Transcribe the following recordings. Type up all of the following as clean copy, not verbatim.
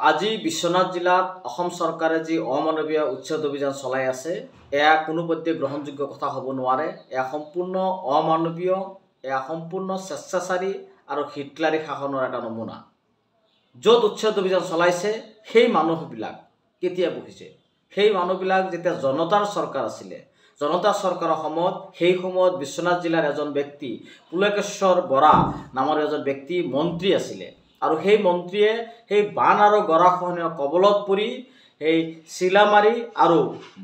আজি বিশ্বনাথ জিলাত অসম চৰকাৰে যি অমানৱীয় উচ্ছেদ অভিযান চলাই আছে এয়া কোনোপধ্যে গ্ৰহণযোগ্য কথা হ'ব নোৱাৰে। এয়া সম্পূৰ্ণ অমানৱীয়, এয়া সম্পূৰ্ণ স্বেচ্ছাচাৰী আৰু হিটলাৰী শাসনৰ এটা নমুনা। য'ত উচ্ছেদ অভিযান চলাইছে সেই মানুহবিলাক কেতিয়া বহিছে? সেই মানুহবিলাক যেতিয়া জনতাৰ চৰকাৰ আছিলে, জনতাৰ চৰকাৰৰ সময়ত সেই সময়ত বিশ্বনাথ জিলাৰ এজন ব্যক্তি পুলকেশ্বৰ বৰা নামৰ এজন ব্যক্তি মন্ত্ৰী আছিলে আৰু সেই মন্ত্ৰীয়ে সেই বান আৰু গৰাখহনীয়াৰ কবলত পৰি সেই চিলামাৰী আৰু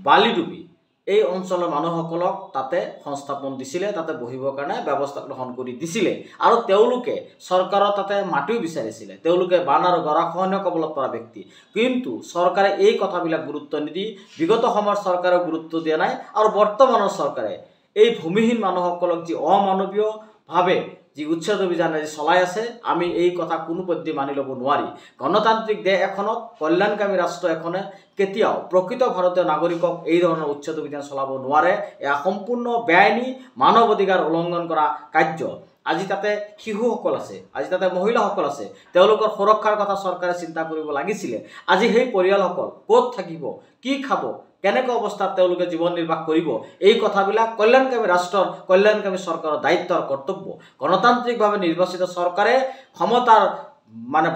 বালিডুবি এই অঞ্চলৰ মানুহসকলক তাতে সংস্থাপন দিছিলে, তাতে বহিবৰ কাৰণে ব্যৱস্থা গ্ৰহণ কৰি দিছিলে আৰু তেওঁলোকে চৰকাৰৰ তাতে মাটিও বিচাৰিছিলে। তেওঁলোকে বান আৰু গৰাখহনীয়াৰ কবলত পৰা ব্যক্তি, কিন্তু চৰকাৰে এই কথাবিলাক গুৰুত্ব নিদি বিগত সময়ৰ চৰকাৰে গুৰুত্ব দিয়া নাই আৰু বৰ্তমানৰ চৰকাৰে এই ভূমিহীন মানুহসকলক যি অমানৱীয়ভাৱে যি উচ্ছেদ অভিযান আজি চলাই আছে, আমি এই কথা কোনোপধ্যে মানি ল'ব নোৱাৰি। গণতান্ত্ৰিক দেশ এখনত, কল্যাণকামী ৰাষ্ট্ৰ এখনে কেতিয়াও প্ৰকৃত ভাৰতীয় নাগৰিকক এই ধৰণৰ উচ্ছেদ অভিযান চলাব নোৱাৰে। এয়া সম্পূৰ্ণ বেআইনী মানৱ অধিকাৰ উলংঘন কৰা কাৰ্য। আজি তাতে শিশুসকল আছে, আজি তাতে মহিলাসকল আছে, তেওঁলোকৰ সুৰক্ষাৰ কথা চৰকাৰে চিন্তা কৰিব লাগিছিলে। আজি সেই পৰিয়ালসকল ক'ত থাকিব, কি খাব, কেনেকুৱা অৱস্থাত তেওঁলোকে জীৱন নিৰ্বাহ কৰিব, এই কথাবিলাক কল্যাণকামী ৰাষ্ট্ৰৰ, কল্যাণকামী চৰকাৰৰ দায়িত্ব আৰু কৰ্তব্য। গণতান্ত্ৰিকভাৱে নিৰ্বাচিত চৰকাৰে ক্ষমতাৰ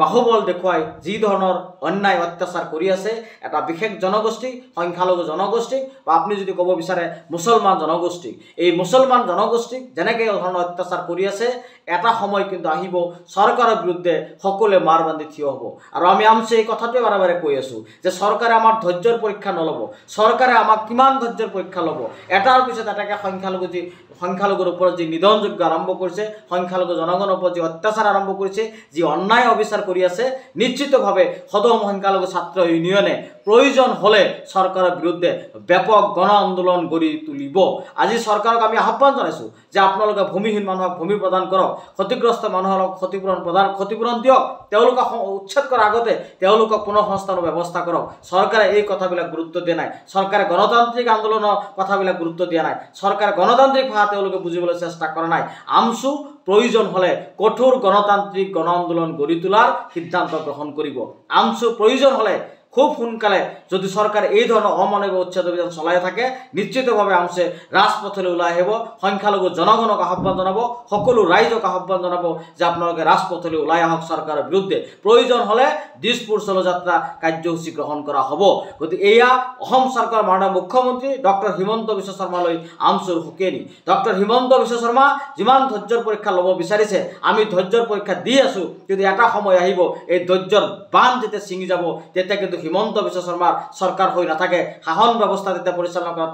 বাহুবল দেখুৱাই যি ধৰণৰ অন্যায় অত্যাচাৰ কৰি আছে এটা বিশেষ জনগোষ্ঠী, সংখ্যালঘু জনগোষ্ঠীক বা আপুনি যদি ক'ব বিচাৰে মুছলমান জনগোষ্ঠীক, এই মুছলমান জনগোষ্ঠীক যেনেকৈ এই ধৰণৰ অত্যাচাৰ কৰি আছে, এটা সময় কিন্তু আহিব চৰকাৰৰ বিৰুদ্ধে সকলোৱে মাৰ বান্ধি থিয় হ'ব। আৰু আমি আমছে এই কথাটোৱে বাৰে বাৰে কৈ আছোঁ যে চৰকাৰে আমাৰ ধৈৰ্যৰ পৰীক্ষা নল'ব, চৰকাৰে আমাক কিমান ধৈৰ্যৰ পৰীক্ষা ল'ব। এটাৰ পিছত এটাকে সংখ্যালঘুৰ ওপৰত যি নিধনযজ্ঞ আৰম্ভ কৰিছে, সংখ্যালঘু জনগণৰ ওপৰত যি অত্যাচাৰ আৰম্ভ কৰিছে, যি অন্যায় অবিচাৰ কৰি আছে, নিশ্চিতভাৱে সদৌ সংখ্যালঘু ছাত্ৰ ইউনিয়নে প্ৰয়োজন হ'লে চৰকাৰৰ বিৰুদ্ধে ব্যাপক গণ আন্দোলন গঢ়ি তুলিব। আজি চৰকাৰক আমি আহ্বান জনাইছোঁ যে আপোনালোকে ভূমিহীন মানুহক ভূমি প্ৰদান কৰক, ক্ষতিগ্ৰস্ত মানুহক ক্ষতিপূৰণ দিয়ক, তেওঁলোকক উচ্ছেদ কৰাৰ আগতে তেওঁলোকক পুনঃসংস্থাপনৰ ব্যৱস্থা কৰক। চৰকাৰে এই কথাবিলাক গুৰুত্ব দিয়া নাই, চৰকাৰে গণতান্ত্ৰিক আন্দোলনৰ কথাবিলাক গুৰুত্ব দিয়া নাই, চৰকাৰে গণতান্ত্ৰিক ভাষা তেওঁলোকে বুজিবলৈ চেষ্টা কৰা নাই। আমছু প্ৰয়োজন হ'লে কঠোৰ গণতান্ত্ৰিক গণ আন্দোলন গঢ়ি তোলাৰ সিদ্ধান্ত গ্ৰহণ কৰিব। আমছু প্ৰয়োজন হ'লে খুব সোনকালে যদি চৰকাৰে এই ধৰণৰ অমানৱীয় উচ্ছেদ অভিযান চলাই থাকে, নিশ্চিতভাৱে আমছে ৰাজপথলৈ ওলাই আহিব, সংখ্যালঘু জনগণক আহ্বান জনাব, সকলো ৰাইজক আহ্বান জনাব যে আপোনালোকে ৰাজপথলৈ ওলাই আহক চৰকাৰৰ বিৰুদ্ধে। প্ৰয়োজন হ'লে দিছপুৰ চলযাত্ৰা কাৰ্যসূচী গ্ৰহণ কৰা হ'ব। গতিকে এয়া অসম চৰকাৰৰ মাননীয় মুখ্যমন্ত্ৰী ডক্টৰ হিমন্ত বিশ্ব শৰ্মালৈ আমছুৰ হুঁচৰি। ডক্টৰ হিমন্ত বিশ্ব শৰ্মা যিমান ধৈৰ্যৰ পৰীক্ষা ল'ব বিচাৰিছে, আমি ধৈৰ্যৰ পৰীক্ষা দি আছোঁ, কিন্তু এটা সময় আহিব এই ধৈৰ্যৰ বান্ধ যেতিয়া ছিঙি যাব, তেতিয়া কিন্তু হিমন্ত বিশ্ব শৰ্মাৰ চৰকাৰ হৈ নাথাকে, শাসন ব্যৱস্থা তেতিয়া পৰিচালনা কৰা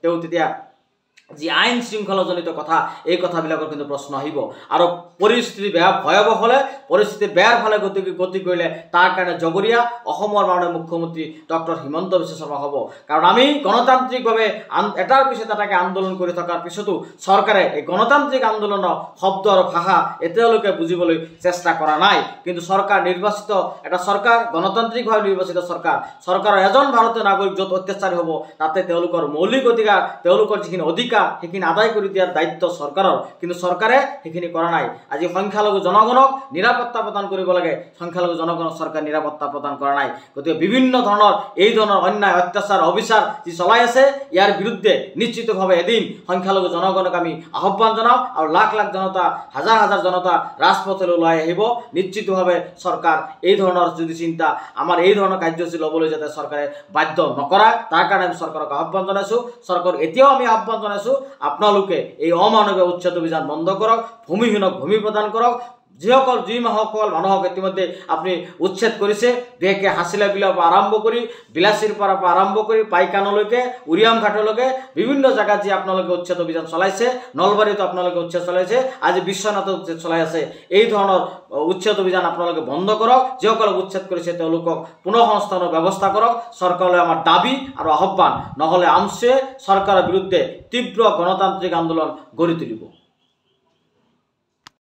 তেওঁ তেতিয়া যি আইন শৃংখলাজনিত কথা, এই কথাবিলাকৰ কিন্তু প্ৰশ্ন আহিব আৰু পৰিস্থিতি ভয়াৱহ হ'লে, পৰিস্থিতি বেয়াৰ ফালে গতি কৰিলে তাৰ কাৰণে জগৰীয়া অসমৰ মাননীয় মুখ্যমন্ত্ৰী ডক্টৰ হিমন্ত বিশ্ব শৰ্মা হ'ব। কাৰণ আমি গণতান্ত্ৰিকভাৱে এটাৰ পিছত এটাকে আন্দোলন কৰি থকাৰ পিছতো চৰকাৰে এই গণতান্ত্ৰিক আন্দোলনৰ শব্দ আৰু ভাষা এতিয়ালৈকে বুজিবলৈ চেষ্টা কৰা নাই। কিন্তু চৰকাৰ নিৰ্বাচিত এটা চৰকাৰ, গণতান্ত্ৰিকভাৱে নিৰ্বাচিত চৰকাৰৰ এজন ভাৰতীয় নাগৰিক য'ত অত্যাচাৰী হ'ব, তাতে তেওঁলোকৰ মৌলিক অধিকাৰ, তেওঁলোকৰ যিখিনি অধিকাৰ সেইখিনি আদায় কৰি দিয়াৰ দায়িত্ব চৰকাৰৰ, কিন্তু চৰকাৰে সেইখিনি কৰা নাই। আজি সংখ্যালঘু জনগণক নিৰাপত্তা প্ৰদান কৰিব লাগে, সংখ্যালঘু জনগণক চৰকাৰে নিৰাপত্তা প্ৰদান কৰা নাই। গতিকে বিভিন্ন ধৰণৰ এই ধৰণৰ অন্যায় অত্যাচাৰ অবিচাৰ যি চলাই আছে, ইয়াৰ বিৰুদ্ধে নিশ্চিতভাৱে এদিন সংখ্যালঘু জনগণক আমি আহ্বান জনাম আৰু লাখ লাখ জনতা, হাজাৰ হাজাৰ জনতা ৰাজপথলৈ ওলাই আহিব। নিশ্চিতভাৱে চৰকাৰ এই ধৰণৰ যদি চিন্তা, আমাৰ এই ধৰণৰ কাৰ্যসূচী ল'বলৈ যাতে চৰকাৰে বাধ্য নকৰা, তাৰ কাৰণে আমি চৰকাৰক আহ্বান জনাইছোঁ। চৰকাৰক এতিয়াও আমি আহ্বান জনাইছোঁ, আপোনালোকে এই অমানৱীয় উচ্ছেদ অভিযান বন্ধ কৰক, ভূমিহীনক ভূমি প্ৰদান কৰক। যি মানুহক ইতিমধ্যে আপুনি উচ্ছেদ কৰিছে, বিশেষকৈ হাছিলা বিলৰ পৰা আৰম্ভ কৰি, বিলাচীৰ পৰা আৰম্ভ কৰি পাইকানলৈকে, উৰিয়াম ঘাটলৈকে বিভিন্ন জেগাত যি আপোনালোকে উচ্ছেদ অভিযান চলাইছে, নলবাৰীতো আপোনালোকে উচ্ছেদ চলাইছে, আজি বিশ্বনাথত উচ্ছেদ চলাই আছে। এই ধৰণৰ উচ্ছেদ অভিযান আপোনালোকে বন্ধ কৰক, যিসকলক উচ্ছেদ কৰিছে তেওঁলোকক পুনঃসংস্থাপনৰ ব্যৱস্থা কৰক। চৰকাৰলৈ আমাৰ দাবী আৰু আহ্বান, নহ'লে আমছে চৰকাৰৰ বিৰুদ্ধে তীব্ৰ গণতান্ত্ৰিক আন্দোলন গঢ়ি তুলিব।